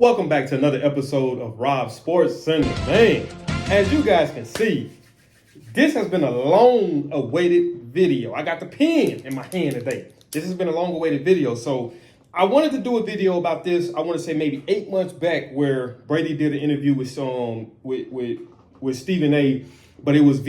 Welcome back to another episode of Rob Sports Center. Man, as you guys can see, this has been a long-awaited video. I got the pen in my hand today. This has been a long-awaited video. So I wanted to do a video about this. I want to say maybe 8 months back, where Brady did an interview with Stephen A. But it was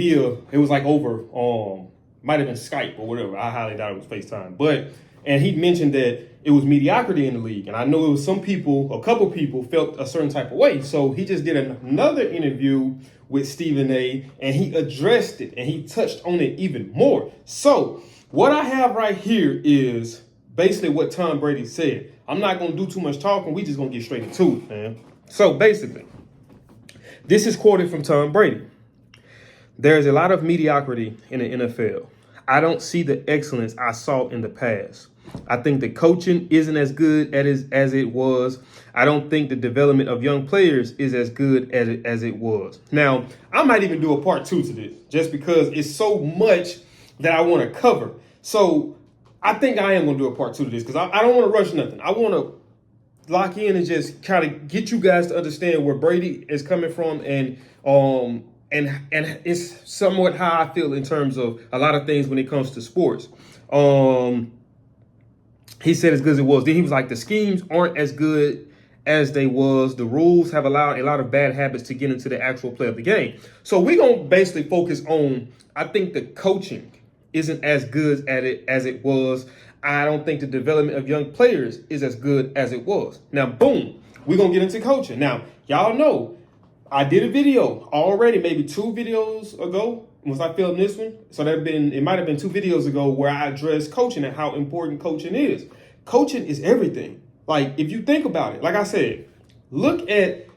like over might have been Skype or whatever. I highly doubt it was FaceTime. And he mentioned that it was mediocrity in the league. And I know it was a couple people felt a certain type of way. So he just did another interview with Stephen A. and he addressed it and he touched on it even more. So what I have right here is basically what Tom Brady said. I'm not going to do too much talking. We just going to get straight into it, man. So basically, this is quoted from Tom Brady. There's a lot of mediocrity in the NFL. I don't see the excellence I saw in the past. I think the coaching isn't as good as it was. I don't think the development of young players is as good as it was. Now, I might even do a part 2 to this just because it's so much that I want to cover. So I think I am going to do a part 2 to this because I don't want to rush nothing. I want to lock in and just kind of get you guys to understand where Brady is coming from and it's somewhat how I feel in terms of a lot of things when it comes to sports. He said as good as it was. Then he was like, the schemes aren't as good as they was. The rules have allowed a lot of bad habits to get into the actual play of the game. So we're going to basically focus on, I think the coaching isn't as good at it as it was. I don't think the development of young players is as good as it was. Now, boom, we're going to get into coaching. Now, y'all know I did a video already, maybe 2 videos ago. Once I filmed this one, so it might have been 2 videos ago where I addressed coaching and how important coaching is. Coaching is everything. Like, if you think about it, like I said, look at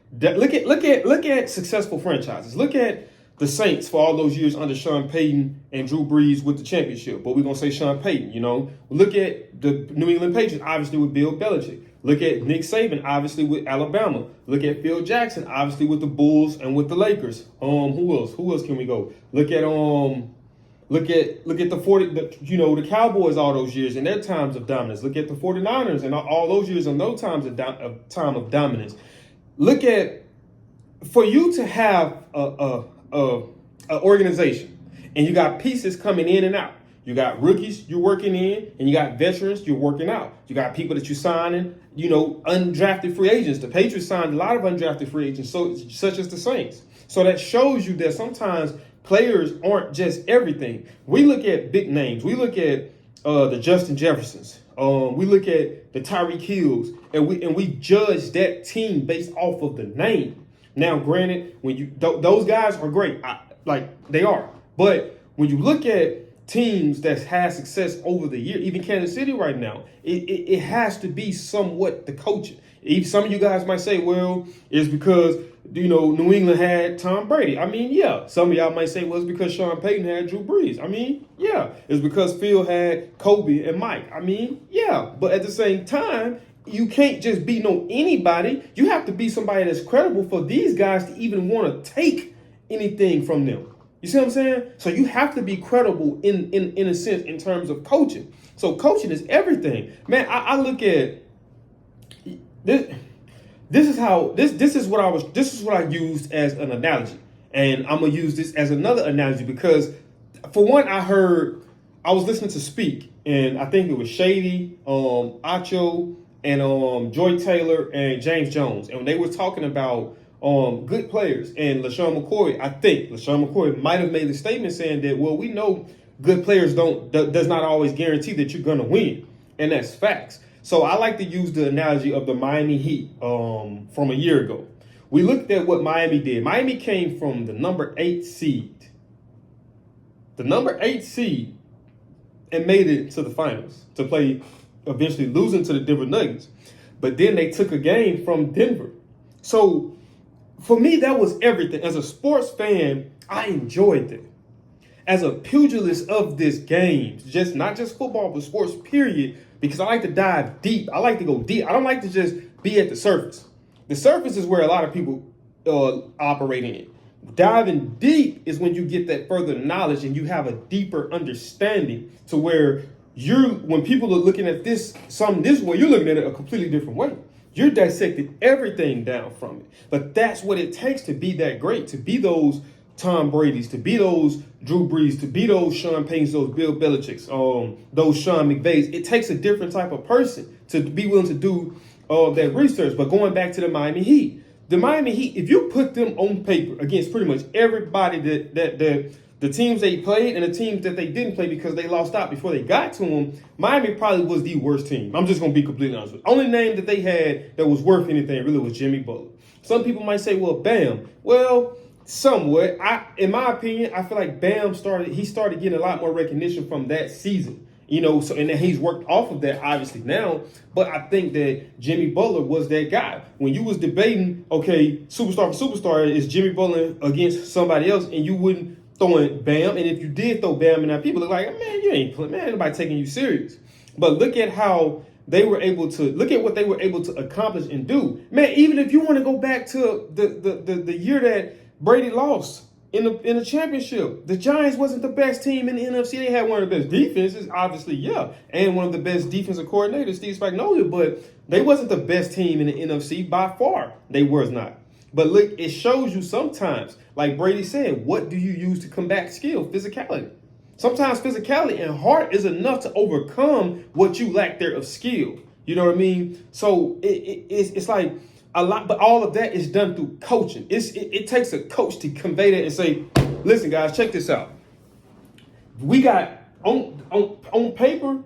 successful franchises. Look at the Saints for all those years under Sean Payton and Drew Brees with the championship. But we're gonna say Sean Payton. Look at the New England Patriots, obviously with Bill Belichick. Look at Nick Saban, obviously with Alabama. Look at Phil Jackson, obviously with the Bulls and with the Lakers. Who else? Who else can we go? Look at the Cowboys all those years and their times of dominance. Look at the 49ers and all those years and those times of time of dominance. Look at, for you to have a organization and you got pieces coming in and out. You got rookies you're working in, and you got veterans you're working out. You got people that you're signing, undrafted free agents. The Patriots signed a lot of undrafted free agents, such as the Saints. So that shows you that sometimes players aren't just everything. We look at big names. We look at the Justin Jeffersons. We look at the Tyreek Hills, and we judge that team based off of the name. Now, granted, when those guys are great, they are. But when you look at teams that had success over the year, even Kansas City right now, it has to be somewhat the coaching. Some of you guys might say, well, it's because, New England had Tom Brady. I mean, yeah. Some of y'all might say, well, it's because Sean Payton had Drew Brees. I mean, yeah. It's because Phil had Kobe and Mike. I mean, yeah. But at the same time, you can't just be anybody. You have to be somebody that's credible for these guys to even want to take anything from them. You see what I'm saying? So you have to be credible in a sense in terms of coaching. So coaching is everything. Man, I look at this. This is what I used as an analogy. And I'm gonna use this as another analogy because for one, I was listening to Speak, and I think it was Shady, Acho, and Joy Taylor and James Jones. And when they were talking about good players, and LaShawn McCoy might have made the statement saying that, well, we know good players does not always guarantee that you're going to win. And that's facts. So I like to use the analogy of the Miami Heat from a year ago. We looked at what Miami did. Miami came from the number 8 seed. The number 8 seed and made it to the finals to play, eventually losing to the Denver Nuggets. But then they took a game from Denver. So for me, that was everything. As a sports fan, I enjoyed it. As a pugilist of this game, not just football, but sports, period, because I like to dive deep. I like to go deep. I don't like to just be at the surface. The surface is where a lot of people operate in. Diving deep is when you get that further knowledge and you have a deeper understanding to where when people are looking at something this way, you're looking at it a completely different way. You're dissecting everything down from it. But that's what it takes to be that great, to be those Tom Brady's, to be those Drew Brees, to be those Sean Paytons, those Bill Belichick's, those Sean McVays. It takes a different type of person to be willing to do that research. But going back to the Miami Heat, if you put them on paper against pretty much everybody that the teams they played and the teams that they didn't play because they lost out before they got to them, Miami probably was the worst team. I'm just going to be completely honest with you. Only name that they had that was worth anything really was Jimmy Butler. Some people might say, well, Bam. Well, somewhat. In my opinion, I feel like Bam started getting a lot more recognition from that season. So and then he's worked off of that obviously now. But I think that Jimmy Butler was that guy. When you was debating, okay, superstar for superstar, is Jimmy Butler against somebody else, and you wouldn't throw in Bam. And if you did throw Bam in there, people look like, man, you ain't playing, man, nobody taking you serious. But look at how they were able to what they were able to accomplish and do. Man, even if you want to go back to the year that Brady lost in the championship, the Giants wasn't the best team in the NFC. They had one of the best defenses, obviously, yeah, and one of the best defensive coordinators, Steve Spagnuolo, but they wasn't the best team in the NFC by far. They was not. But look, it shows you sometimes, like Brady said, what do you use to combat skill? Physicality. Sometimes physicality and heart is enough to overcome what you lack there of skill. You know what I mean? So it's like a lot, but all of that is done through coaching. It takes a coach to convey that and say, listen, guys, check this out. We got on paper,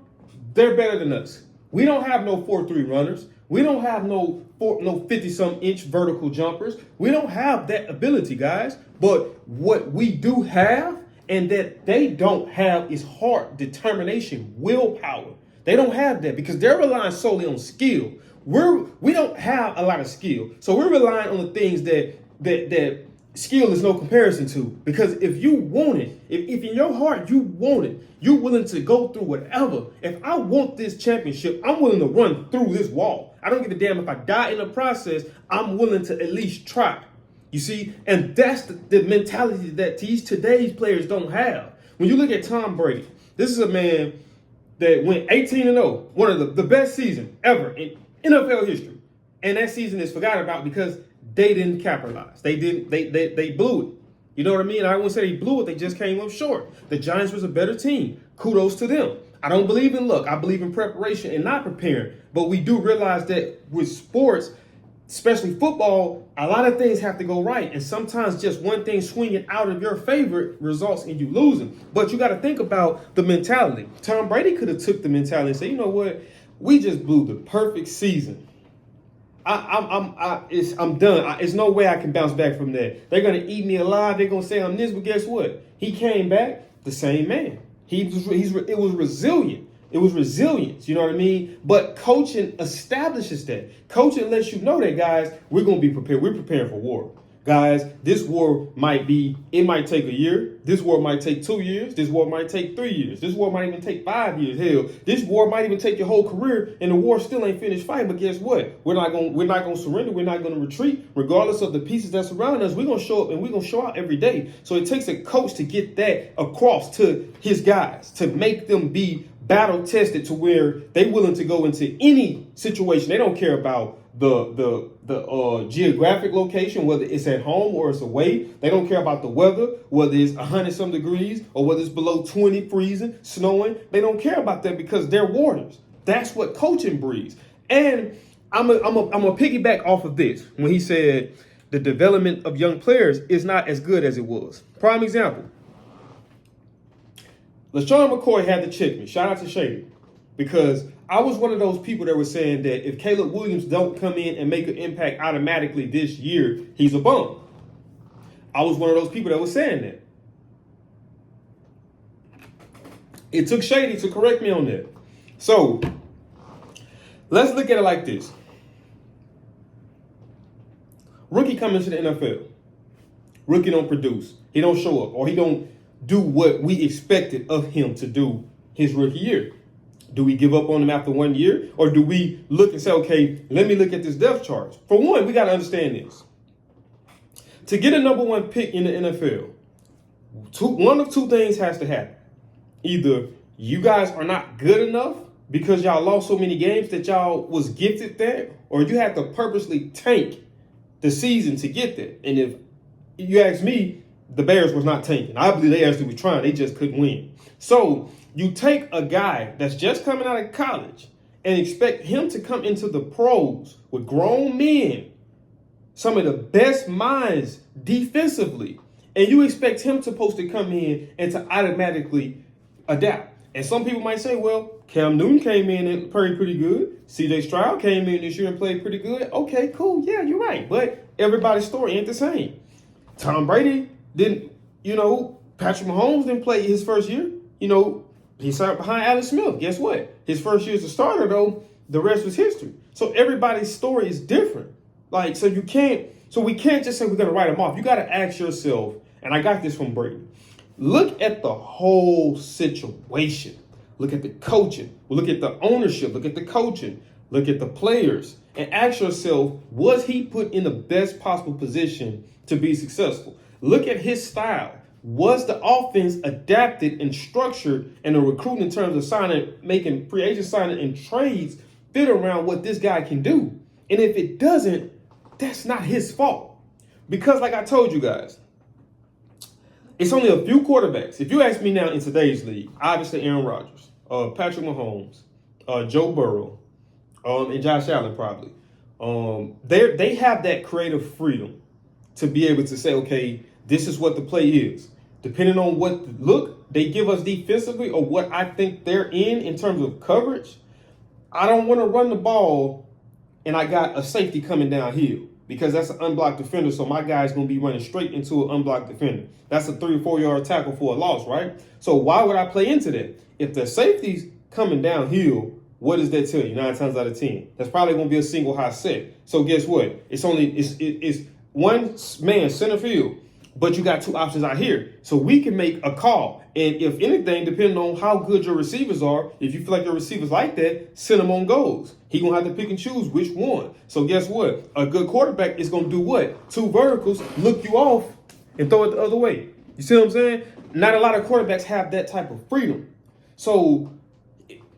they're better than us. We don't have no 4.3 runners. We don't have no 50-some inch vertical jumpers. We don't have that ability, guys. But what we do have and that they don't have is heart, determination, willpower. They don't have that because they're relying solely on skill. We don't have a lot of skill. So we're relying on the things that skill is no comparison to. Because if you want it, if in your heart you want it, you're willing to go through whatever. If I want this championship, I'm willing to run through this wall. I don't give a damn if I die in the process. I'm willing to at least try. You see? And that's the mentality that today's players don't have. When you look at Tom Brady, this is a man that went 18-0, one of the best seasons ever in NFL history. And that season is forgotten about because they didn't capitalize. They blew it. You know what I mean? I wouldn't say they blew it. They just came up short. The Giants was a better team. Kudos to them. I don't believe in luck. I believe in preparation and not preparing. But we do realize that with sports, especially football, a lot of things have to go right. And sometimes just one thing swinging out of your favor results in you losing. But you got to think about the mentality. Tom Brady could have took the mentality and said, you know what? We just blew the perfect season. I'm done. There's no way I can bounce back from that. They're gonna eat me alive. They're gonna say I'm this, but guess what? He came back the same man. It was resilient. It was resilience. You know what I mean? But coaching establishes that. Coaching lets you know that, guys, we're gonna be prepared. We're preparing for war. Guys, this war might take a year. This war might take 2 years. This war might take 3 years. This war might even take 5 years. Hell, this war might even take your whole career, and the war still ain't finished fighting. But guess what? We're not gonna surrender. We're not gonna retreat, regardless of the pieces that surround us. We're gonna show up and we're gonna show out every day. So it takes a coach to get that across to his guys, to make them be battle tested to where they're willing to go into any situation. They don't care about the geographic location, whether it's at home or it's away. They don't care about the weather, whether it's 100-some degrees or whether it's below 20, freezing, snowing. They don't care about that because they're warriors. That's what coaching breeds. And I'm a piggyback off of this when he said the development of young players is not as good as it was. Prime example. LaShawn McCoy had to check me. Shout out to Shady. Because I was one of those people that were saying that if Caleb Williams don't come in and make an impact automatically this year, he's a bum. I was one of those people that was saying that. It took Shady to correct me on that. So let's look at it like this. Rookie coming to the NFL. Rookie don't produce. He don't show up, or he don't do what we expected of him to do his rookie year. Do we give up on him after 1 year? Or do we look and say, okay, let me look at this depth chart? For one, we got to understand this. To get a number one pick in the NFL, one of two things has to happen. Either you guys are not good enough because y'all lost so many games that y'all was gifted that, or you had to purposely tank the season to get there? And if you ask me, the Bears was not tanking. I believe they actually were trying. They just couldn't win. So you take a guy that's just coming out of college and expect him to come into the pros with grown men, some of the best minds defensively, and you expect him supposed to come in and to automatically adapt. And some people might say, well, Cam Newton came in and played pretty good. CJ Stroud came in this year and played pretty good. Okay, cool. Yeah, you're right. But everybody's story ain't the same. Tom Brady didn't, Patrick Mahomes didn't play his first year. He sat behind Alex Smith. Guess what? His first year as a starter, though, the rest was history. So everybody's story is different. So we can't just say we're going to write them off. You got to ask yourself, and I got this from Brady, look at the whole situation. Look at the coaching. Look at the ownership. Look at the coaching. Look at the players. And ask yourself, was he put in the best possible position to be successful? Look at his style. Was the offense adapted and structured and the recruiting in terms of making free agent signing and trades fit around what this guy can do? And if it doesn't, that's not his fault. Because like I told you guys, it's only a few quarterbacks. If you ask me now in today's league, obviously Aaron Rodgers, Patrick Mahomes, Joe Burrow, and Josh Allen probably. They have that creative freedom to be able to say, okay, this is what the play is. Depending on what look they give us defensively or what I think they're in terms of coverage, I don't want to run the ball and I got a safety coming downhill because that's an unblocked defender. So my guy's going to be running straight into an unblocked defender. That's a 3 or 4 yard tackle for a loss, right? So why would I play into that? If the safety's coming downhill, what does that tell you? 9 times out of 10, that's probably going to be a single high set. So guess what? It's one man center field, but you got 2 options out here. So we can make a call. And if anything, depending on how good your receivers are, if you feel like your receivers like that, send them on goals. He going to have to pick and choose which one. So guess what? A good quarterback is going to do what? 2 verticals, look you off, and throw it the other way. You see what I'm saying? Not a lot of quarterbacks have that type of freedom. So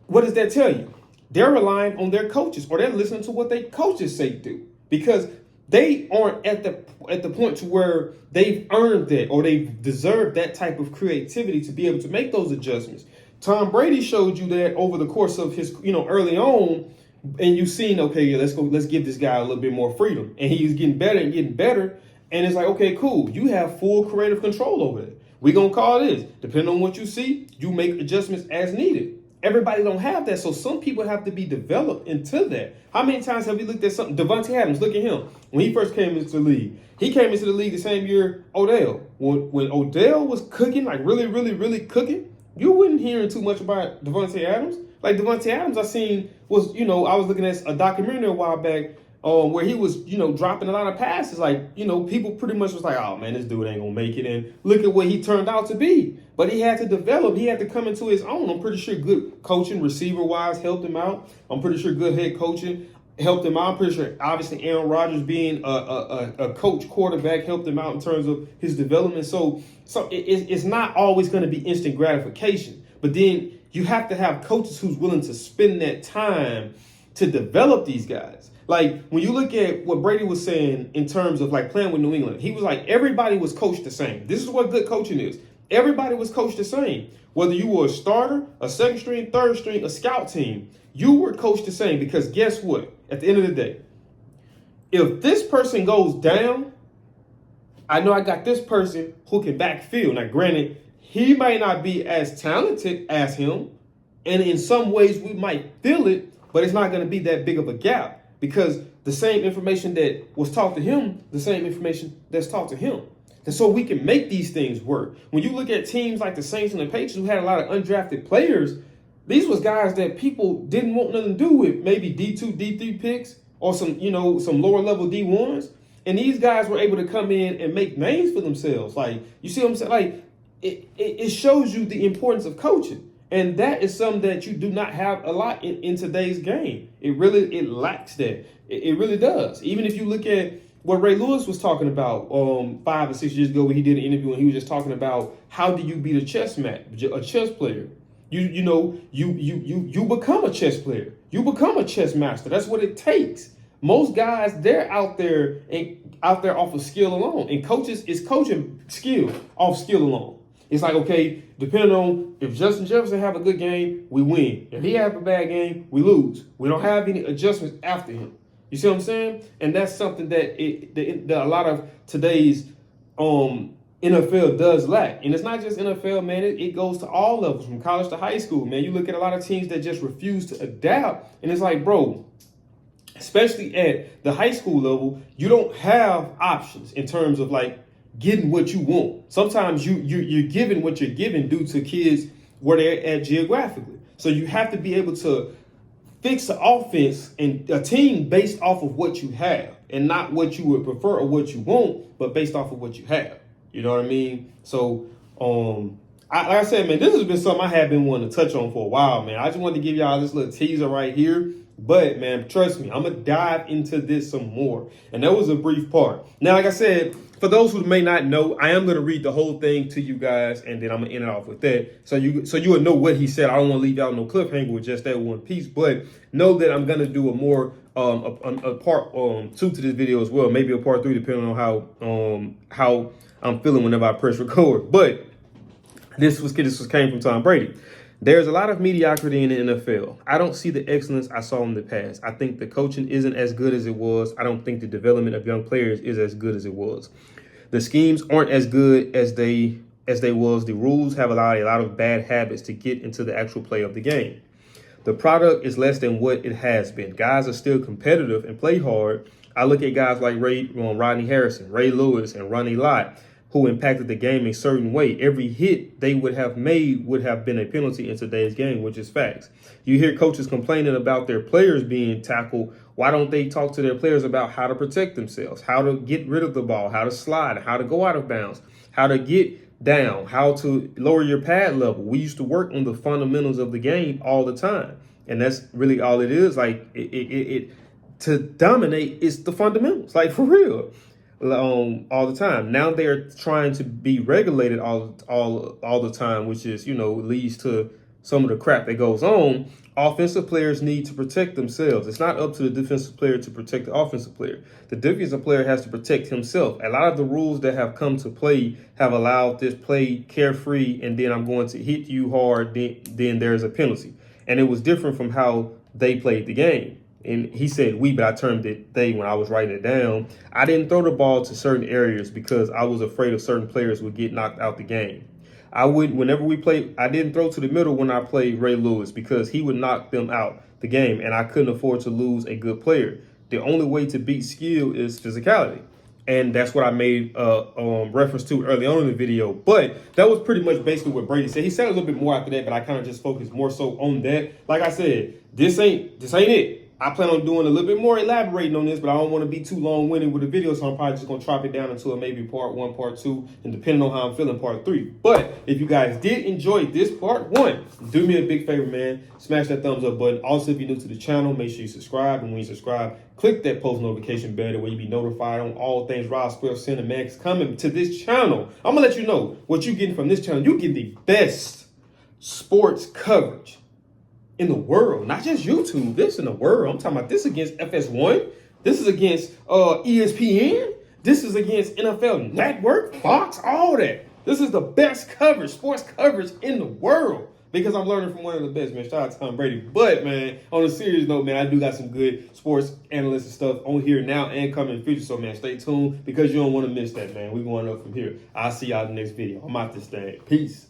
what does that tell you? They're relying on their coaches, or they're listening to what their coaches say do, because they aren't at the point to where they've earned that or they've deserved that type of creativity to be able to make those adjustments. Tom Brady showed you that over the course of his, early on, and you've seen, okay, let's give this guy a little bit more freedom, and he's getting better and getting better, and it's like, okay, cool, you have full creative control over it. We're gonna call this. Depending on what you see, you make adjustments as needed. Everybody don't have that, so some people have to be developed into that. How many times have we looked at something? Devontae Adams, look at him. When he first came into the league, he came into the league the same year Odell. When Odell was cooking, like really, really, really cooking, you wouldn't hearing too much about Devontae Adams. Like Devontae Adams, I seen was, I was looking at a documentary a while back where he was, dropping a lot of passes. Like, people pretty much was like, oh man, this dude ain't gonna make it. And look at what he turned out to be. But he had to develop. He had to come into his own. I'm pretty sure good coaching, receiver-wise, helped him out. I'm pretty sure good head coaching helped him out. I'm pretty sure, obviously, Aaron Rodgers being a coach quarterback helped him out in terms of his development. So it's not always going to be instant gratification. But then you have to have coaches who's willing to spend that time to develop these guys. Like, when you look at what Brady was saying in terms of, like, playing with New England, he was like, everybody was coached the same. This is what good coaching is. Everybody was coached the same. Whether you were a starter, a second string, third string, a scout team, you were coached the same, because guess what? At the end of the day, if this person goes down, I know I got this person who can backfield. Now, granted, he might not be as talented as him, and in some ways we might feel it, but it's not going to be that big of a gap, because the same information that was taught to him, the same information that's taught to him. And so we can make these things work. When you look at teams like the Saints and the Patriots who had a lot of undrafted players, these was guys that people didn't want nothing to do with, maybe D2, D3 picks or some lower level D1s. And these guys were able to come in and make names for themselves. Like, you see what I'm saying? Like, it shows you the importance of coaching. And that is something that you do not have a lot in today's game. It lacks that. It really does. Even if you look at what Ray Lewis was talking about 5 or 6 years ago when he did an interview, and he was just talking about how do you beat a chess player. You become a chess player. You become a chess master. That's what it takes. Most guys, they're out there off of skill alone. And coaches is coaching skill off skill alone. It's like, okay, depending on if Justin Jefferson have a good game, we win. If he have a bad game, we lose. We don't have any adjustments after him. You see what I'm saying? And that's something that a lot of today's NFL does lack. And it's not just NFL, man. It goes to all levels, from college to high school, man. You look at a lot of teams that just refuse to adapt. And it's like, bro, especially at the high school level, you don't have options in terms of like getting what you want. Sometimes you're given what you're given due to kids where they're at geographically. So you have to be able to fix the offense and a team based off of what you have, and not what you would prefer or what you want, but based off of what you have. You know what I mean? So, like I said, man, this has been something I have been wanting to touch on for a while, man. I just wanted to give y'all this little teaser right here. But, man, trust me, I'm going to dive into this some more. And that was a brief part. Now, like I said, for those who may not know, I am going to read the whole thing to you guys, and then I'm going to end it off with that. So you will know what he said. I don't want to leave y'all no cliffhanger with just that one piece. But know that I'm going to do a more a part 2 to this video as well. Maybe a part 3, depending on how I'm feeling whenever I press record. But this came from Tom Brady. There's a lot of mediocrity in the NFL. I don't see the excellence I saw in the past. I think the coaching isn't as good as it was. I don't think the development of young players is as good as it was. The schemes aren't as good as they was. The rules have allowed a lot of bad habits to get into the actual play of the game. The product is less than what it has been. Guys are still competitive and play hard. I look at guys like Rodney Harrison, Ray Lewis, and Ronnie Lott, who impacted the game a certain way. Every hit they would have made would have been a penalty in today's game, which is facts. You hear coaches complaining about their players being tackled. Why don't they talk to their players about how to protect themselves, how to get rid of the ball, how to slide, how to go out of bounds, how to get down, how to lower your pad level? We used to work on the fundamentals of the game all the time. And that's really all it is. Like, to dominate is the fundamentals, like, for real. All the time. Now they're trying to be regulated all the time, which is, leads to some of the crap that goes on. Offensive players need to protect themselves. It's not up to the defensive player to protect the offensive player. The defensive player has to protect himself. A lot of the rules that have come to play have allowed this play carefree, and then I'm going to hit you hard, then there's a penalty. And it was different from how they played the game. And he said we, but I termed it they when I was writing it down. I didn't throw the ball to certain areas because I was afraid of certain players would get knocked out the game. I didn't throw to the middle when I played Ray Lewis because he would knock them out the game, and I couldn't afford to lose a good player. The only way to beat skill is physicality. And that's what I made reference to early on in the video. But that was pretty much basically what Brady said. He said a little bit more after that, but I kind of just focused more so on that. Like I said, this ain't it. I plan on doing a little bit more elaborating on this, but I don't want to be too long-winded with the video, so I'm probably just going to chop it down into maybe part 1, part 2, and depending on how I'm feeling, part 3. But if you guys did enjoy this part 1, do me a big favor, man. Smash that thumbs up button. Also, if you're new to the channel, make sure you subscribe. And when you subscribe, click that post notification bell where you be notified on all things Rob Square Center, man. It's coming to this channel. I'm going to let you know what you're getting from this channel. You get the best sports coverage in the world, not just YouTube. This in the world. I'm talking about this against FS1. This is against ESPN. This is against NFL Network, Fox, all that. This is the best coverage, sports coverage in the world, because I'm learning from one of the best, man. Shout out to Tom Brady. But, man, on a serious note, man, I do got some good sports analysts and stuff on here now and coming in the future. So, man, stay tuned because you don't want to miss that, man. We're going up from here. I'll see y'all in the next video. I'm out this thing. Peace.